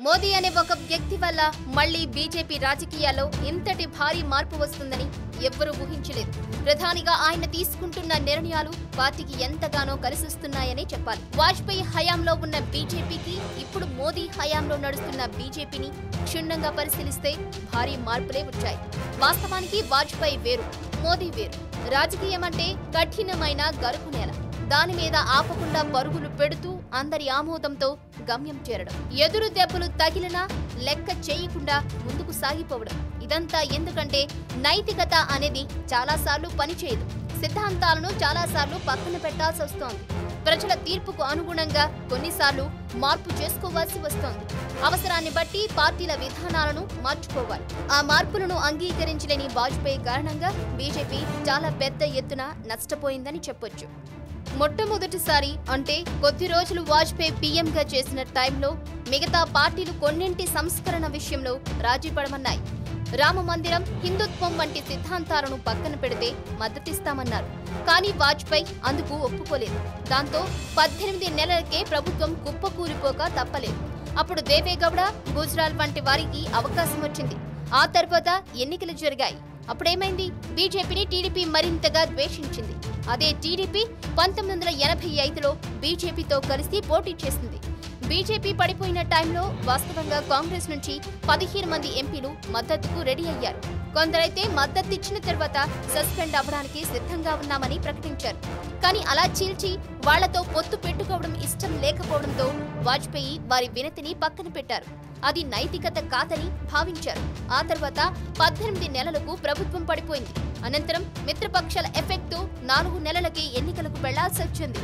మోదీ అనే ఒక వ్యక్తి వల్ల మళ్లీ బీజేపీ రాజకీయాల్లో ఇంతటి భారీ మార్పు వస్తుందని ఎవ్వరూ ఊహించలేదు. ప్రధానిగా ఆయన తీసుకుంటున్న నిర్ణయాలు పార్టీకి ఎంతగానో కలిసిస్తున్నాయని చెప్పాలి. వాజ్పేయి హయాంలో ఉన్న బీజేపీకి ఇప్పుడు మోదీ హయాంలో నడుస్తున్న బీజేపీని క్షుణ్ణంగా పరిశీలిస్తే భారీ మార్పులే వచ్చాయి. వాస్తవానికి వాజ్పేయి వేరు, మోదీ వేరు. రాజకీయం అంటే కఠినమైన గరుకు నేల. దాని మీద ఆపకుండా పరుగులు పెడుతూ అందరి ఆమోదంతో గమ్యం చేరడం, ఎదురు దెబ్బలు తగిలినా లెక్క చేయకుండా ముందుకు సాగిపోవడం. ఇదంతా ఎందుకంటే నైతికత అనేది చాలాసార్లు పనిచేయదు. సిద్ధాంతాలను చాలాసార్లు పక్కన పెట్టాల్సి వస్తోంది. ప్రజల తీర్పుకు అనుగుణంగా కొన్నిసార్లు మార్పు చేసుకోవాల్సి వస్తోంది. అవసరాన్ని బట్టి పార్టీల విధానాలను మార్చుకోవాలి. ఆ మార్పులను అంగీకరించలేని వాజ్పేయి కారణంగా బీజేపీ చాలా పెద్ద ఎత్తున నష్టపోయిందని చెప్పొచ్చు. మొట్టమొదటిసారి అంటే కొద్ది రోజులు వాజ్పేయి పీఎంగా చేసిన టైంలో మిగతా పార్టీలు కొన్నింటి సంస్కరణ విషయంలో రాజీ పడమన్నాయి. రామ మందిరం, హిందుత్వం వంటి సిద్ధాంతాలను పక్కన పెడితే మద్దతిస్తామన్నారు. కానీ వాజ్పేయి అందుకు ఒప్పుకోలేదు. దాంతో 18 నెలలకే ప్రభుత్వం కుప్పకూలిపోక తప్పలేదు. అప్పుడు దేవేగౌడ, గుజరాల్ వంటి వారికి అవకాశం వచ్చింది. ఆ తర్వాత ఎన్నికలు జరిగాయి. అప్పుడేమైంది? బీజేపీని టీడీపీ మరింతగా ద్వేషించింది. అదే టీడీపీ 1985లో బీజేపీతో కలిసి పోటీ చేసింది. బీజేపీ పడిపోయిన టైంలో వాస్తవంగా కాంగ్రెస్ నుంచి 15 మంది ఎంపీలు మద్దతుకు రెడీ అయ్యారు. కొందరైతే మద్దతిచ్చిన తర్వాత సస్పెండ్ అవ్వడానికి సిద్ధంగా ఉన్నామని ప్రకటించారు. కానీ అలా చీల్చి వాళ్లతో పొత్తు పెట్టుకోవడం ఇష్టం లేకపోవడంతో వాజ్పేయి వారి వినతిని పక్కన పెట్టారు. అది నైతికత కాదని భావించారు. ఆ తర్వాత 18 నెలలకు ప్రభుత్వం పడిపోయింది. అనంతరం మిత్రపక్షాల ఎఫెక్ట్తో 4 నెలలకి ఎన్నికలకు వెళ్లాల్సి వచ్చింది.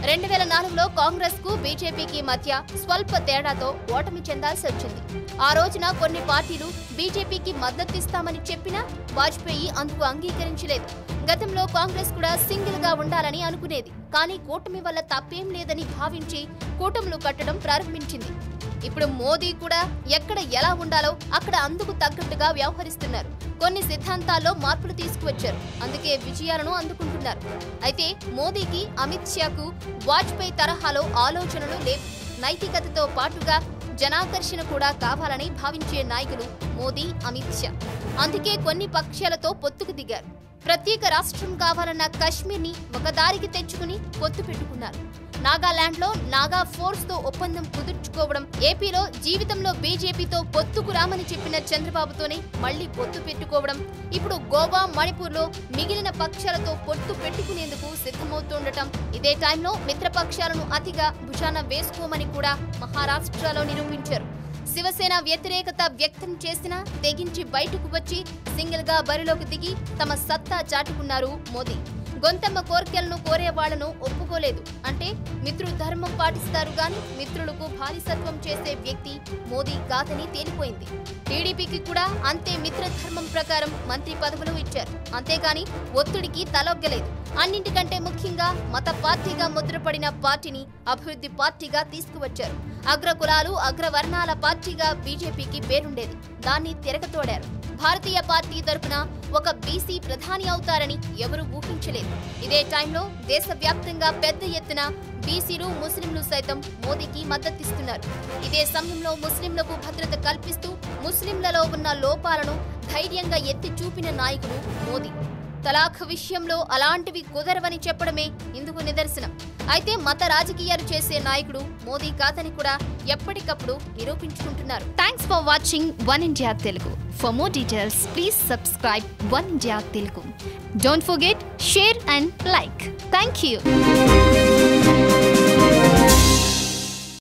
2004లో కాంగ్రెస్ కు బీజేపీకి మధ్య స్వల్ప తేడాతో ఓటమి చెందాల్సి వచ్చింది. ఆ రోజున కొన్ని పార్టీలు బీజేపీకి మద్దతిస్తామని చెప్పినా వాజ్పేయి అందుకు అంగీకరించలేదు. గతంలో కాంగ్రెస్ కూడా సింగిల్ గా ఉండాలని అనుకునేది. కానీ కూటమి వల్ల తప్పేం లేదని భావించి కూటములు కట్టడం ప్రారంభించింది. ఇప్పుడు మోదీ కూడా ఎక్కడ ఎలా ఉండాలో అక్కడ అందుకు తగ్గట్టుగా వ్యవహరిస్తున్నారు. కొన్ని సిద్ధాంతాల్లో మార్పులు తీసుకువచ్చారు. అందుకే విజయాలను అందుకుంటున్నారు. అయితే మోదీకి, అమిత్ షాకు వాజ్పేయి తరహాలో ఆలోచనలు లేవు. నైతికతతో పాటుగా జనాకర్షణ కూడా కావాలని భావించే నాయకులు మోదీ, అమిత్ షా. అందుకే కొన్ని పక్షాలతో పొత్తుకు దిగారు. ప్రత్యేక రాష్ట్రం కావాలన్న కశ్మీర్ని ఒక దారికి తెచ్చుకుని పొత్తు పెట్టుకున్నారు. నాగాలాండ్లో నాగా ఫోర్స్ తో ఒప్పందం కుదుర్చుకోవడం, ఏపీలో జీవితంలో బీజేపీతో పొత్తుకు రామని చెప్పిన చంద్రబాబుతోనే మళ్లీ పొత్తు పెట్టుకోవడం, ఇప్పుడు గోవా, మణిపూర్లో మిగిలిన పక్షాలతో పొత్తు పెట్టుకునేందుకు సిద్ధమవుతుండటం. ఇదే టైంలో మిత్రపక్షాలను అతిగా భుజాన వేసుకోమని కూడా మహారాష్ట్రలో నిరూపించారు. శివసేన వ్యతిరేకత వ్యక్తం చేసినా తెగించి బయటకు వచ్చి సింగిల్ గా బరిలోకి దిగి తమ సత్తా చాటుకున్నారు మోదీ. గొంతమ్మ కోర్కెలను కోరే వాళ్లను ఒప్పుకోలేదు. అంటే మిత్రులు ధర్మం పాటిస్తారు గాని మిత్రులకు బానిసత్వం చేసే వ్యక్తి మోదీ కాదని తేలిపోయింది. టీడీపీకి కూడా అంతే మిత్రధర్మం ప్రకారం మంత్రి పదవులు ఇచ్చారు. అంతేగాని ఒత్తిడికి తలొగ్గలేదు. అన్నింటికంటే ముఖ్యంగా మత పార్టీగా ముద్రపడిన పార్టీని అభివృద్ధి పార్టీగా తీసుకువచ్చారు. అగ్రకులాలు, అగ్రవర్ణాల పార్టీగా బీజేపీకి పేరుండేది. దాన్ని తిరగతోడారు. భారతీయ పార్టీ తరపున ఒక బీసీ ప్రధాని అవుతారని ఎవరూ ఊహించలేదు. ఇదే టైంలో దేశవ్యాప్తంగా పెద్ద ఎత్తున బీసీలు, ముస్లింలు సైతం మోదీకి మద్దతిస్తున్నారు. ఇదే సమయంలో ముస్లింలకు భద్రత కల్పిస్తూ ముస్లింలలో ఉన్న లోపాలను ధైర్యంగా ఎత్తి చూపిన నాయకుడు మోదీ. తలాఖ్ విషయంలో అలాంటివి కుదరవని చెప్పడమే ఇందుకు నిదర్శనం. అయితే మత రాజకీయాలు చేసే నాయకుడు మోదీ కాదని కూడా ఎప్పటికప్పుడు నిరూపించుకుంటున్నారు. Thanks for watching one India Telugu. For more details please subscribe one India Telugu. Don't forget, share and like. Thank you.